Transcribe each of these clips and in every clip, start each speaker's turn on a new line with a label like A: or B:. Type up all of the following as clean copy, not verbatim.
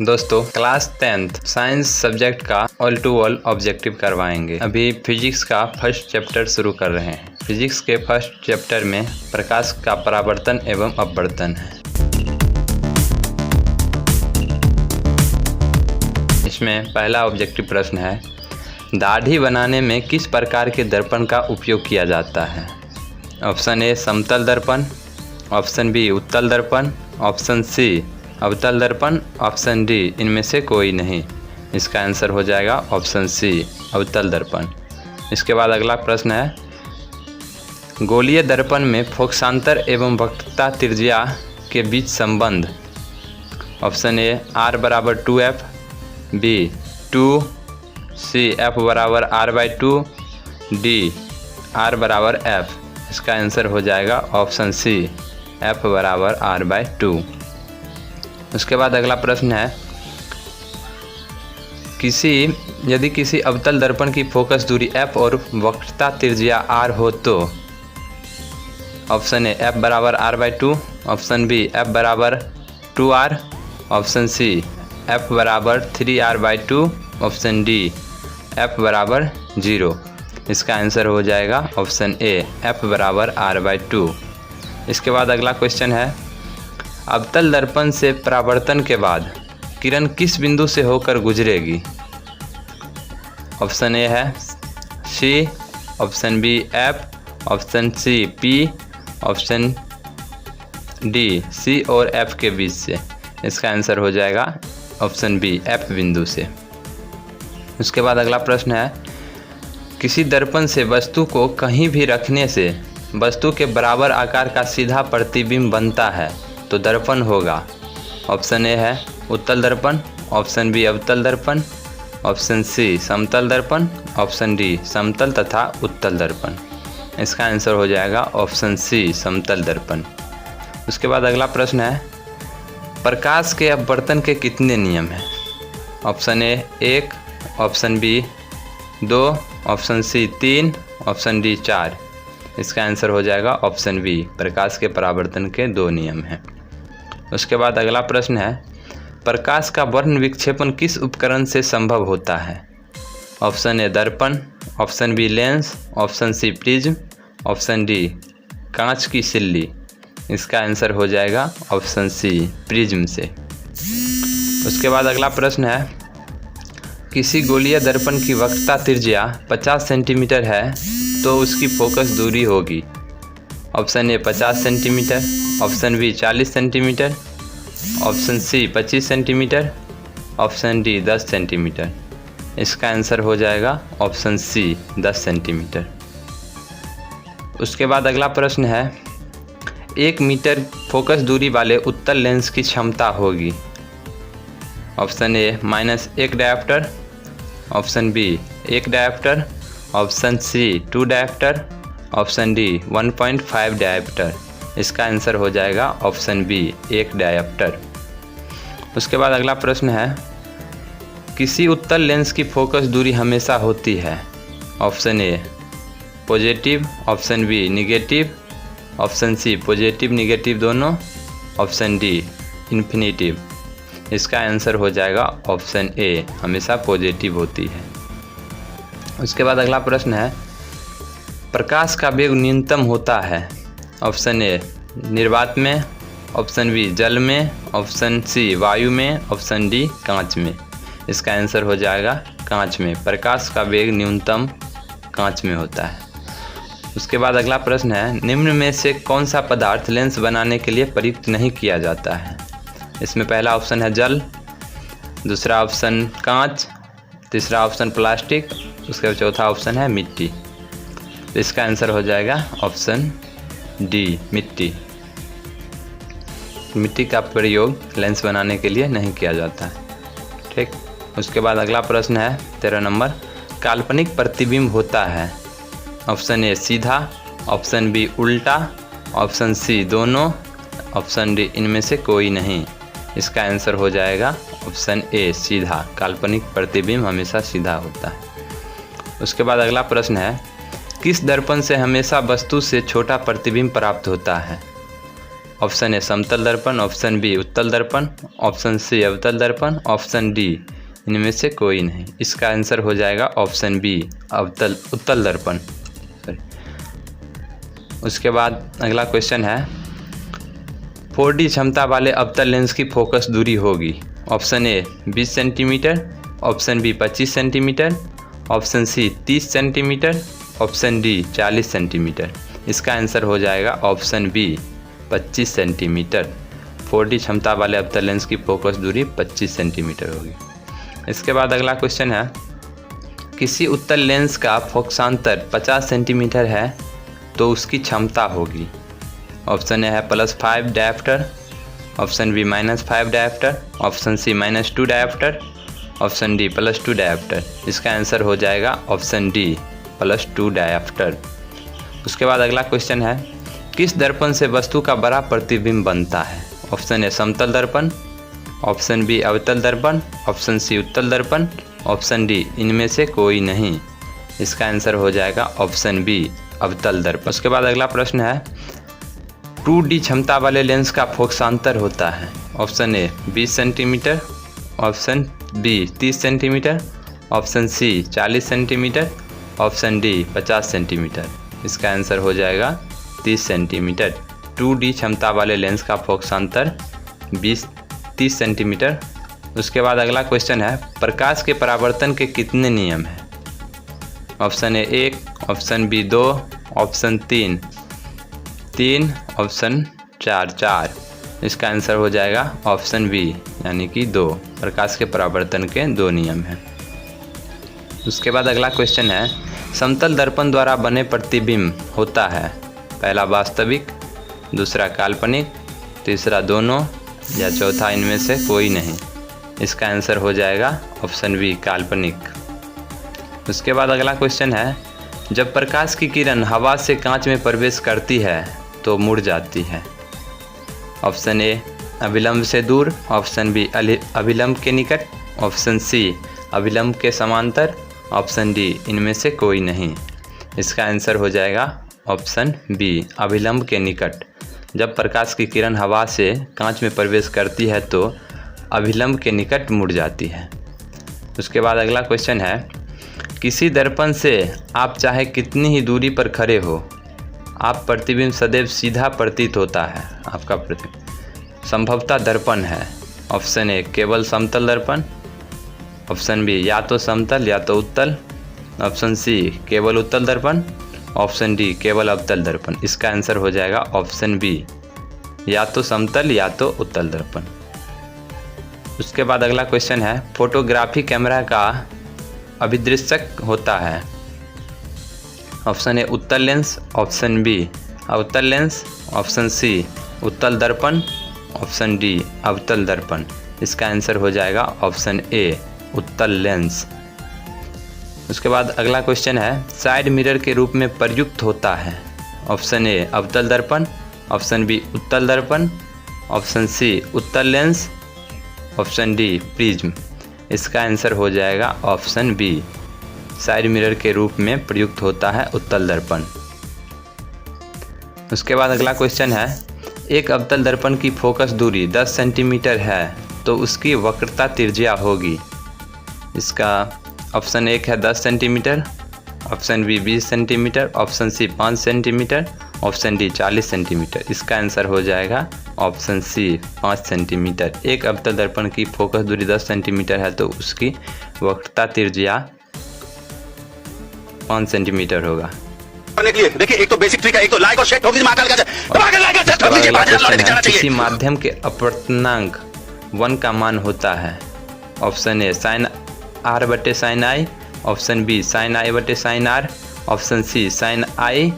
A: दोस्तों class 10th science subject का all to all objective करवाएंगे। अभी फिजिक्स का फर्स्ट चैप्टर शुरू कर रहे हैं। फिजिक्स के फर्स्ट चैप्टर में प्रकाश का परावर्तन एवं अपवर्तन है। इसमें पहला ऑब्जेक्टिव प्रश्न है, दाढ़ी बनाने में किस प्रकार के दर्पण का उपयोग किया जाता है? ऑप्शन ए समतल दर्पण, ऑप्शन बी उत्तल दर्पण, ऑप्शन सी अवतल दर्पण, ऑप्शन डी इनमें से कोई नहीं। इसका आंसर हो जाएगा ऑप्शन सी अवतल दर्पण। इसके बाद अगला प्रश्न है, गोलीय दर्पण में फोकसांतर एवं वक्रता त्रिज्या के बीच संबंध। ऑप्शन ए r बराबर 2f, बी 2, सी f बराबर r/2, डी r बराबर f। इसका आंसर हो जाएगा ऑप्शन सी f बराबर r/2। उसके बाद अगला प्रश्न है, यदि किसी अवतल दर्पण की फोकस दूरी f और वक्रता त्रिज्या r हो तो। ऑप्शन ए f बराबर r/2, ऑप्शन बी f बराबर 2r, ऑप्शन सी f बराबर 3r/2, ऑप्शन डी f बराबर 0। इसका आंसर हो जाएगा ऑप्शन ए f बराबर r/2। इसके बाद अगला क्वेश्चन है, अवतल दर्पण से परावर्तन के बाद किरण किस बिंदु से होकर गुजरेगी? ऑप्शन ए है C, option B F, option C P, option D C और एफ के बीच से। इसका आंसर हो जाएगा ऑप्शन बी एफ बिंदु से। उसके बाद अगला प्रश्न है, किसी दर्पण से वस्तु को कहीं भी रखने से वस्तु के बराबर आकार का सीधा प्रतिबिंब बनता है तो दर्पण होगा। ऑप्शन ए है उत्तल दर्पण, ऑप्शन बी अवतल दर्पण, ऑप्शन सी समतल दर्पण, ऑप्शन डी समतल तथा उत्तल दर्पण। इसका आंसर हो जाएगा ऑप्शन सी समतल दर्पण। उसके बाद अगला प्रश्न है, प्रकाश के अपवर्तन के कितने नियम हैं? Option A 1, option B 2, option C 3, option D 4। इसका आंसर हो जाएगा ऑप्शन बी प्रकाश के परावर्तन के 2 नियम हैं। उसके बाद अगला प्रश्न है, प्रकाश का वर्ण विक्षेपण किस उपकरण से संभव होता है? ऑप्शन ए दर्पण, option B lens, option C prism, option D कांच की सिल्ली। इसका आंसर हो जाएगा ऑप्शन सी प्रिज्म से। उसके बाद अगला प्रश्न है, किसी गोलीय दर्पण की वक्रता त्रिज्या 50 सेंटीमीटर है तो उसकी फोकस दूरी होगी। Option A 50 centimetre, option B 40 centimetre, option C 25 centimetre, option D 10 centimetre. इसका आंसर हो जाएगा ऑप्शन सी 10 सेंटीमीटर। उसके बाद अगला प्रश्न है, 1 मीटर फोकस दूरी वाले उत्तल लेंस की क्षमता होगी। Option A -1 dioptre, option B 1 dioptre, option C 2 dioptre, option D 1.5 dioptre. इसका आंसर हो जाएगा ऑप्शन बी 1 डायोप्टर। उसके बाद अगला प्रश्न है, किसी उत्तल लेंस की फोकस दूरी हमेशा होती है। Option A positive, option B negative, option C positive negative दोनों, ऑप्शन डी इन्फिनिटिव। इसका आंसर हो जाएगा ऑप्शन ए हमेशा पॉजिटिव होती है। उसके बाद अगला प्रश्न है, प्रकाश का वेग न्यूनतम होता है। ऑप्शन ए निर्वात में, ऑप्शन बी जल में, ऑप्शन सी वायु में, ऑप्शन डी कांच में। इसका आंसर हो जाएगा कांच में। प्रकाश का वेग न्यूनतम कांच में होता है। उसके बाद अगला प्रश्न है, निम्न में से कौन सा पदार्थ लेंस बनाने के लिए प्रयुक्त नहीं किया जाता है? इसमें पहला ऑप्शन है जल, दूसरा ऑप्शन कांच, तीसरा ऑप्शन प्लास्टिक, उसके बाद चौथा ऑप्शन है मिट्टी। तो इसका आंसर हो जाएगा ऑप्शन डी मिट्टी। मिट्टी का प्रयोग लेंस बनाने के लिए नहीं किया जाता है। ठीक। उसके बाद अगला प्रश्न है 13 नंबर, काल्पनिक प्रतिबिंब होता है। ऑप्शन ए सीधा, ऑप्शन बी उल्टा, ऑप्शन सी दोनों, ऑप्शन डी इनमें से कोई नहीं। इसका आंसर हो जाएगा ऑप्शन ए सीधा। काल्पनिक प्रतिबिंब हमेशा सीधा होता है। उसके बाद अगला प्रश्न है, किस दर्पण से हमेशा वस्तु से छोटा प्रतिबिंब प्राप्त होता है? ऑप्शन ए समतल दर्पण, ऑप्शन बी उत्तल दर्पण, ऑप्शन सी अवतल दर्पण, ऑप्शन डी इनमें से कोई नहीं। इसका आंसर हो जाएगा ऑप्शन बी उत्तल दर्पण। उसके बाद अगला क्वेश्चन है 4D क्षमता वाले अवतल लेंस की फोकस दूरी होगी। Option A 20 centimetre, option B 25 centimetre, option C 30 centimetre, option D 40 centimetre. इसका आंसर हो जाएगा ऑप्शन बी 25 सेंटीमीटर। 4D क्षमता वाले अवतल लेंस की फोकस दूरी 25 सेंटीमीटर होगी। इसके बाद अगला क्वेश्चन है किसी उत्तल लेंस का फोकसांतर 50 सेंटीमीटर है तो उसकी क्षमता होगी। ऑप्शन ए है +5 dioptre, option B -5 dioptre, option C -2 dioptre, option D +2 dioptre. इसका आंसर हो जाएगा ऑप्शन डी +2 डायप्टर। उसके बाद अगला क्वेश्चन है किस दर्पण से वस्तु का बड़ा प्रतिबिंब बनता है। ऑप्शन ए समतल दर्पण, ऑप्शन बी अवतल दर्पण, ऑप्शन सी उत्तल दर्पण, ऑप्शन डी इनमें से कोई नहीं। इसका आंसर हो जाएगा ऑप्शन बी अवतल दर्पण। उसके बाद अगला प्रश्न है 2D क्षमता वाले लेंस का फोकसांतर होता है। Option A 20 centimetre, option B 30 centimetre, option C 40 centimetre, option D 50 centimetre. इसका आंसर हो जाएगा 30 सेंटीमीटर। 2D क्षमता वाले लेंस का फोकसांतर 30 सेंटीमीटर। उसके बाद अगला क्वेश्चन है प्रकाश के परावर्तन के कितने नियम हैं। Option A 1, option B 2, option 3, option 4। इसका आंसर हो जाएगा ऑप्शन बी यानी कि 2। प्रकाश के परावर्तन के 2 नियम हैं। उसके बाद अगला क्वेश्चन है समतल दर्पण द्वारा बने प्रतिबिंब होता है पहला वास्तविक, दूसरा काल्पनिक, तीसरा दोनों या चौथा इनमें से कोई नहीं। इसका आंसर हो जाएगा ऑप्शन बी काल्पनिक। उसके बाद अगला क्वेश्चन है जब प्रकाश की किरण हवा से कांच में प्रवेश करती है तो मुड़ जाती है। ऑप्शन ए अभिलंब से दूर, ऑप्शन बी अभिलंब के निकट, ऑप्शन सी अभिलंब के समांतर, ऑप्शन डी इनमें से कोई नहीं। इसका आंसर हो जाएगा ऑप्शन बी अभिलंब के निकट। जब प्रकाश की किरण हवा से कांच में प्रवेश करती है तो अभिलंब के निकट मुड़ जाती है। उसके बाद अगला क्वेश्चन है किसी दर्पण से आप चाहे कितनी ही दूरी पर खड़े हो आप प्रतिबिंब सदैव सीधा प्रतीत होता है। आपका प्रतिबिंब संभवतः दर्पण है। ऑप्शन ए केवल समतल दर्पण, ऑप्शन बी या तो समतल या तो उत्तल, ऑप्शन सी केवल उत्तल दर्पण, ऑप्शन डी केवल अवतल दर्पण। इसका आंसर हो जाएगा ऑप्शन बी या तो समतल या तो उत्तल दर्पण। उसके बाद अगला क्वेश्चन है फोटोग्राफी कैमरा का अभिदृश्यक होता है। ऑप्शन ए उत्तल लेंस, ऑप्शन बी अवतल लेंस, ऑप्शन सी उत्तल दर्पण, ऑप्शन डी अवतल दर्पण। इसका आंसर हो जाएगा ऑप्शन ए उत्तल लेंस। उसके बाद अगला क्वेश्चन है साइड मिरर के रूप में प्रयुक्त होता है। ऑप्शन ए अवतल दर्पण, ऑप्शन बी उत्तल दर्पण, ऑप्शन सी उत्तल लेंस, ऑप्शन डी प्रिज्म। इसका आंसर हो जाएगा ऑप्शन बी साइड मिरर के रूप में प्रयुक्त होता है उत्तल दर्पण। उसके बाद अगला क्वेश्चन है एक अवतल दर्पण की फोकस दूरी 10 सेंटीमीटर है तो उसकी वक्रता त्रिज्या होगी। इसका ऑप्शन एक है 10 centimetre, option B 20 centimetre, option C 5 centimetre, option D 40 centimetre. इसका आंसर हो जाएगा ऑप्शन सी 5 सेंटीमीटर। एक अवतल दर्पण की फोकस दूरी 10 सेंटीमीटर है तो उसकी वक्रता त्रिज्या 5 सेंटीमीटर होगा।
B: देखिए एक तो बेसिक ट्रिक है, एक तो लाइक और शेयर ठोक दीजिए महाकाल का।
A: किसी माध्यम के अपवर्तनांक 1 का मान होता है। ऑप्शन ए साइन आर बटे sine I, option B sine I बटे sine R, option C sine I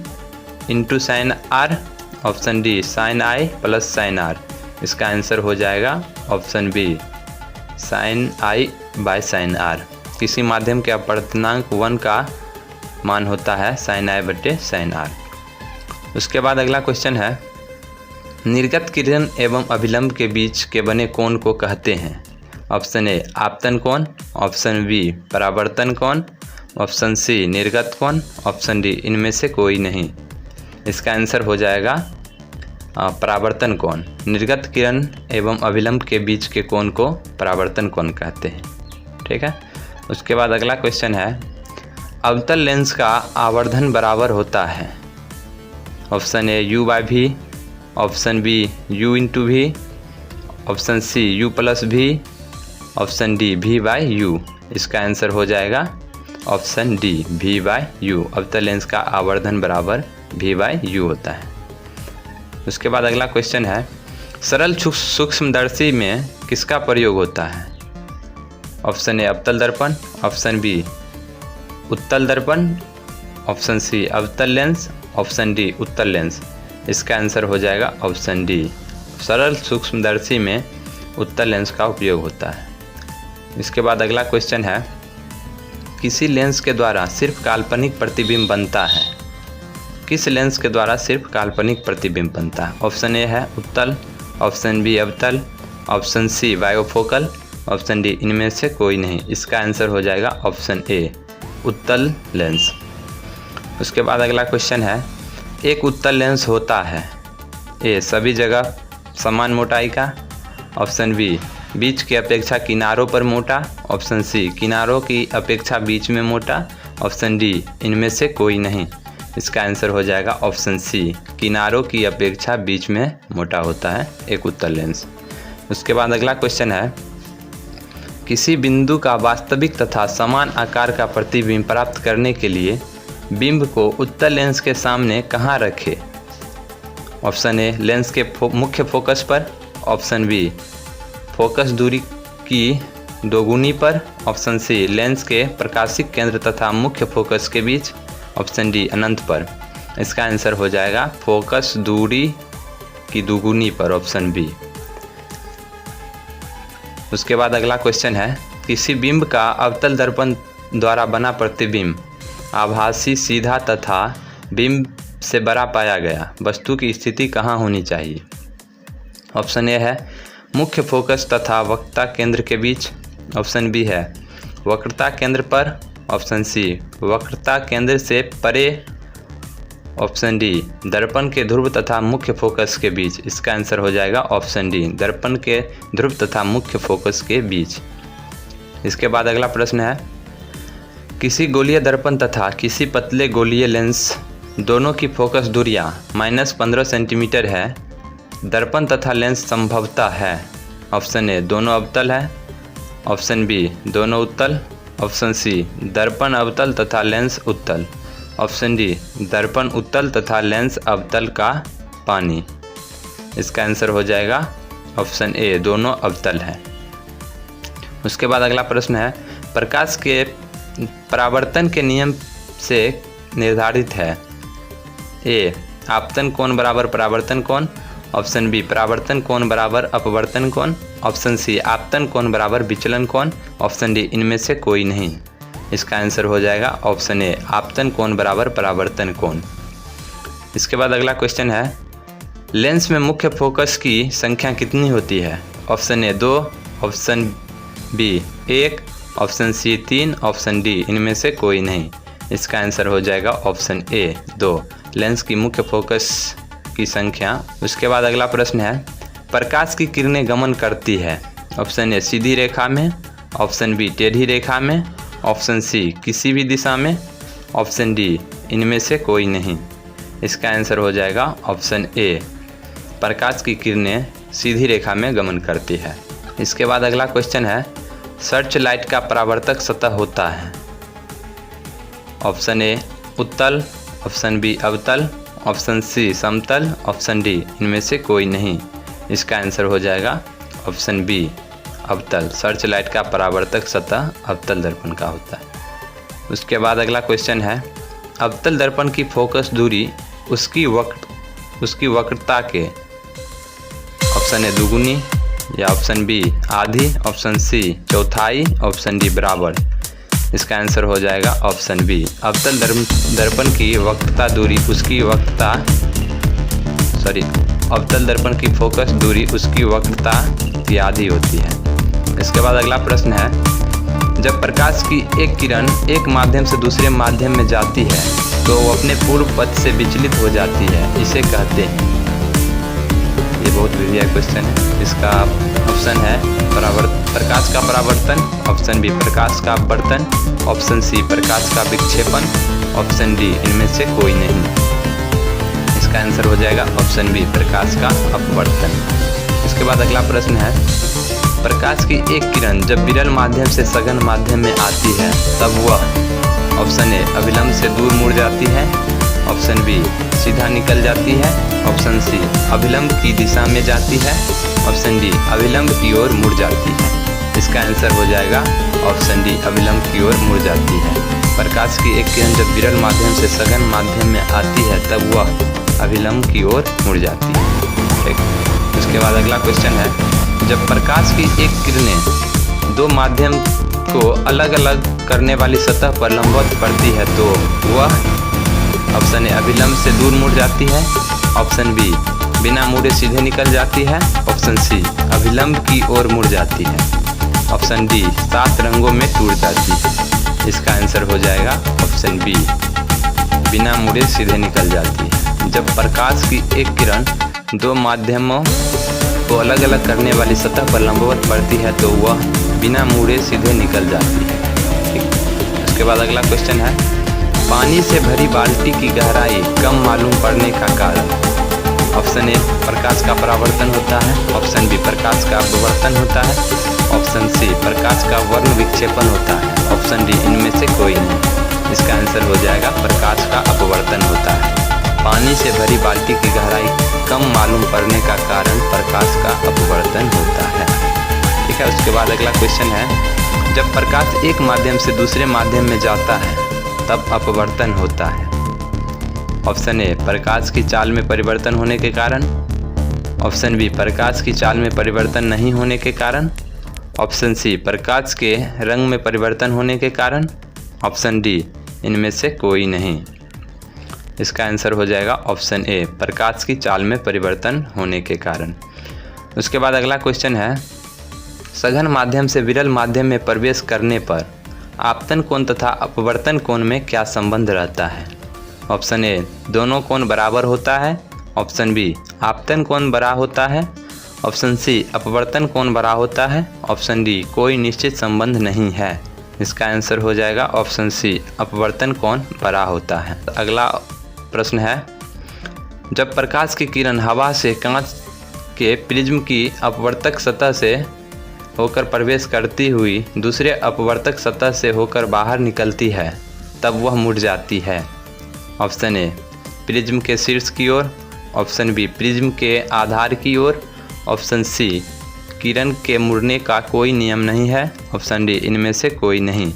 A: into sine R, option D sine I plus sine R. इसका आंसर हो जाएगा option B sine I by sine R. किसी माध्यम के अपवर्तनांक 1 का मान होता है साइन आई बटे साइन आर। उसके बाद अगला क्वेश्चन है निर्गत किरण एवं अभिलंब के बीच के बने कोण को कहते हैं। ऑप्शन ए आपतन कोण, ऑप्शन बी परावर्तन कोण, ऑप्शन सी निर्गत कोण, ऑप्शन डी इनमें से कोई नहीं। इसका आंसर हो जाएगा परावर्तन कोण, निर्गत किरण एवं अभिलंब के बीच के कोण को परावर्तन कोण कहते हैं। ठीक है। उसके बाद अगला क्वेश्चन है, अवतल लेंस का आवर्धन बराबर होता है। Option A u by v, option B u into V, option C u plus V, option D v by u। इसका आंसर हो जाएगा option D v by u। अवतल लेंस का आवर्धन बराबर v बाय u होता है। उसके बाद अगला क्वेश्चन है, सरल सूक्ष्मदर्शी में किसका प्रयोग होता है। ऑप्शन ए अवतल दर्पण, ऑप्शन बी उत्तल दर्पण, ऑप्शन सी अवतल लेंस, ऑप्शन डी उत्तल लेंस। इसका आंसर हो जाएगा ऑप्शन डी, सरल सूक्ष्मदर्शी में उत्तल लेंस का उपयोग होता है। इसके बाद अगला क्वेश्चन है, किसी लेंस के द्वारा सिर्फ काल्पनिक प्रतिबिंब बनता है। किस लेंस के द्वारा सिर्फ काल्पनिक प्रतिबिंब बनता है। ऑप्शन ए है उत्तल, ऑप्शन बी अवतल, option C bifocal, option D इनमें से कोई नहीं। इसका आंसर हो जाएगा ऑप्शन ए उत्तल लेंस। उसके बाद अगला क्वेश्चन है, एक उत्तल लेंस होता है ए सभी जगह समान मोटाई का, ऑप्शन बी बीच की अपेक्षा किनारों पर मोटा, ऑप्शन सी किनारों की अपेक्षा बीच में मोटा, ऑप्शन डी इनमें से कोई नहीं। इसका आंसर हो जाएगा ऑप्शन सी किनारों की अपेक्षा बीच में मोटा होता है एक उत्तल लेंस। उसके बाद अगला क्वेश्चन है, किसी बिंदु का वास्तविक तथा समान आकार का प्रतिबिंब प्राप्त करने के लिए बिंब को उत्तल लेंस के सामने कहाँ रखें। ऑप्शन ए लेंस के मुख्य फोकस पर, ऑप्शन बी फोकस दूरी की दोगुनी पर, ऑप्शन सी लेंस के प्रकाशिक केंद्र तथा मुख्य फोकस के बीच, ऑप्शन डी अनंत पर। इसका आंसर हो जाएगा फोकस दूरी की दोगुनी पर, ऑप्शन बी। उसके बाद अगला क्वेश्चन है, किसी बिंब का अवतल दर्पण द्वारा बना प्रतिबिंब आभासी सीधा तथा बिंब से बड़ा पाया गया वस्तु की स्थिति कहाँ होनी चाहिए। ऑप्शन ए है मुख्य फोकस तथा वक्रता केंद्र के बीच, ऑप्शन बी है वक्रता केंद्र पर, ऑप्शन सी वक्रता केंद्र से परे, ऑप्शन डी दर्पण के ध्रुव तथा मुख्य फोकस के बीच। इसका आंसर हो जाएगा ऑप्शन डी दर्पण के ध्रुव तथा मुख्य फोकस के बीच। इसके बाद अगला प्रश्न है, किसी गोलीय दर्पण तथा किसी पतले गोलीय लेंस दोनों की फोकस दूरियां -15 सेंटीमीटर है। दर्पण तथा लेंस संभवतः है। ऑप्शन ए दोनों अवतल है, ऑप्शन बी दोनों उत्तल, ऑप्शन सी दर्पण अवतल तथा लेंस उत्तल, ऑप्शन डी दर्पण उत्तल तथा लेंस अवतल का पानी। इसका आंसर हो जाएगा ऑप्शन ए दोनों अवतल है। उसके बाद अगला प्रश्न है, प्रकाश के परावर्तन के नियम से निर्धारित है। ए आपतन कोण बराबर परावर्तन कोण, ऑप्शन बी परावर्तन कोण बराबर अपवर्तन कोण, ऑप्शन सी आपतन कोण बराबर विचलन कोण, ऑप्शन डी इनमें से कोई नहीं। इसका आंसर हो जाएगा ऑप्शन ए आपतन कोण बराबर परावर्तन कोण। इसके बाद अगला क्वेश्चन है, लेंस में मुख्य फोकस की संख्या कितनी होती है। Option A 2, option B 1, option C 3, option D इनमें से कोई नहीं। इसका आंसर हो जाएगा ऑप्शन ए 2 लेंस की मुख्य फोकस की संख्या। उसके बाद अगला प्रश्न है, प्रकाश की किरणें गमन करती है। ऑप्शन ए सीधी रेखा में, ऑप्शन बी टेढ़ी रेखा में, ऑप्शन सी किसी भी दिशा में, ऑप्शन डी इनमें से कोई नहीं। इसका आंसर हो जाएगा ऑप्शन ए प्रकाश की किरणें सीधी रेखा में गमन करती है। इसके बाद अगला क्वेश्चन है, सर्च लाइट का परावर्तक सतह होता है। ऑप्शन ए उत्तल, ऑप्शन बी अवतल, ऑप्शन सी समतल, ऑप्शन डी इनमें से कोई नहीं। इसका आंसर हो जाएगा ऑप्शन बी अवतल। सर्च लाइट का परावर्तक सतह अवतल दर्पण का होता है। उसके बाद अगला क्वेश्चन है, अवतल दर्पण की फोकस दूरी उसकी वक्रता के, ऑप्शन ए दुगुनी या ऑप्शन बी आधी, ऑप्शन सी चौथाई, ऑप्शन डी बराबर। इसका आंसर हो जाएगा ऑप्शन बी अवतल दर्पण की वक्रता दूरी उसकी अवतल दर्पण की फोकस दूरी उसकी वक्रता की आधी होती है। इसके बाद अगला प्रश्न है, जब प्रकाश की एक किरण एक माध्यम से दूसरे माध्यम में जाती है तो वो अपने पूर्व पथ से विचलित हो जाती है, इसे कहते हैं। बहुत बढ़िया क्वेश्चन है। इसका ऑप्शन है प्रकाश का परावर्तन, ऑप्शन बी प्रकाश का अपवर्तन, ऑप्शन सी प्रकाश का विक्षेपन, ऑप्शन डी इनमें से कोई नहीं। इसका आंसर हो जाएगा ऑप्शन बी प्रकाश का अपवर्तन। इसके बाद अगला प्रश्न है, प्रकाश की एक किरण जब विरल माध्यम से सघन माध्यम में आती है तब वह ऑप्शन ए अभिलंब से दूर मुड़ जाती है, ऑप्शन बी सीधा निकल जाती है, ऑप्शन सी अभिलंब की दिशा में जाती है, ऑप्शन डी अभिलंब की ओर मुड़ जाती है। इसका आंसर हो जाएगा ऑप्शन डी अभिलंब की ओर मुड़ जाती है। प्रकाश की एक किरण जब विरल माध्यम से सघन माध्यम में आती है तब वह अभिलंब की ओर मुड़ जाती है। ठीक। उसके बाद अगला क्वेश्चन है, जब प्रकाश की एक किरणें दो माध्यम को अलग अलग करने वाली सतह पर लंबवत पड़ती है तो वह ऑप्शन ए अभिलंब से दूर मुड़ जाती है, ऑप्शन बी बिना मुड़े सीधे निकल जाती है, ऑप्शन सी अभिलंब की ओर मुड़ जाती है, ऑप्शन डी 7 रंगों में टूट जाती है। इसका आंसर हो जाएगा ऑप्शन बी बिना मुड़े सीधे निकल जाती है। जब प्रकाश की एक किरण दो माध्यमों को अलग अलग करने वाली सतह पर लंबवत पड़ती है तो वह बिना मुड़े सीधे निकल जाती है। ठीक। उसके बाद अगला क्वेश्चन है, पानी से भरी बाल्टी की गहराई कम मालूम पड़ने का कारण ऑप्शन ए प्रकाश का परावर्तन होता है, ऑप्शन बी प्रकाश का अपवर्तन होता है, ऑप्शन सी प्रकाश का वर्ण विक्षेपन होता है, ऑप्शन डी इनमें से कोई नहीं। इसका आंसर हो जाएगा प्रकाश का अपवर्तन होता है। पानी से भरी बाल्टी की गहराई कम मालूम पड़ने का कारण प्रकाश का अपवर्तन होता है। ठीक है। उसके बाद अगला क्वेश्चन है, जब प्रकाश एक माध्यम से दूसरे माध्यम में जाता है तब अपवर्तन होता है। ऑप्शन ए प्रकाश की चाल में परिवर्तन होने के कारण, ऑप्शन बी प्रकाश की चाल में परिवर्तन नहीं होने के कारण, ऑप्शन सी प्रकाश के रंग में परिवर्तन होने के कारण, ऑप्शन डी इनमें से कोई नहीं। इसका आंसर हो जाएगा ऑप्शन ए प्रकाश की चाल में परिवर्तन होने के कारण। उसके बाद अगला क्वेश्चन है, सघन माध्यम से विरल माध्यम में प्रवेश करने पर आपतन कोण तथा अपवर्तन कोण में क्या संबंध रहता है। ऑप्शन ए दोनों कोण बराबर होता है, ऑप्शन बी आपतन कोण बड़ा होता है, ऑप्शन सी अपवर्तन कोण बड़ा होता है, ऑप्शन डी कोई निश्चित संबंध नहीं है। इसका आंसर हो जाएगा ऑप्शन सी अपवर्तन कोण बड़ा होता है। अगला प्रश्न है, जब प्रकाश की किरण हवा से कांच के प्रिज्म की अपवर्तक सतह से होकर प्रवेश करती हुई दूसरे अपवर्तक सतह से होकर बाहर निकलती है तब वह मुड़ जाती है। ऑप्शन ए प्रिज्म के शीर्ष की ओर, ऑप्शन बी प्रिज्म के आधार की ओर, ऑप्शन सी किरण के मुड़ने का कोई नियम नहीं है, ऑप्शन डी इनमें से कोई नहीं।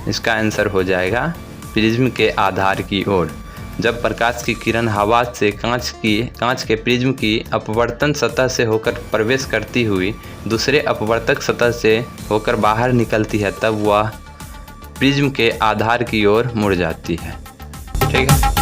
A: इसका आंसर हो जाएगा प्रिज्म के आधार की ओर। जब प्रकाश की किरण हवा से कांच के प्रिज्म की अपवर्तन सतह से होकर प्रवेश करती हुई दूसरे अपवर्तक सतह से होकर बाहर निकलती है तब वह प्रिज्म के आधार की ओर मुड़ जाती है। ठीक है।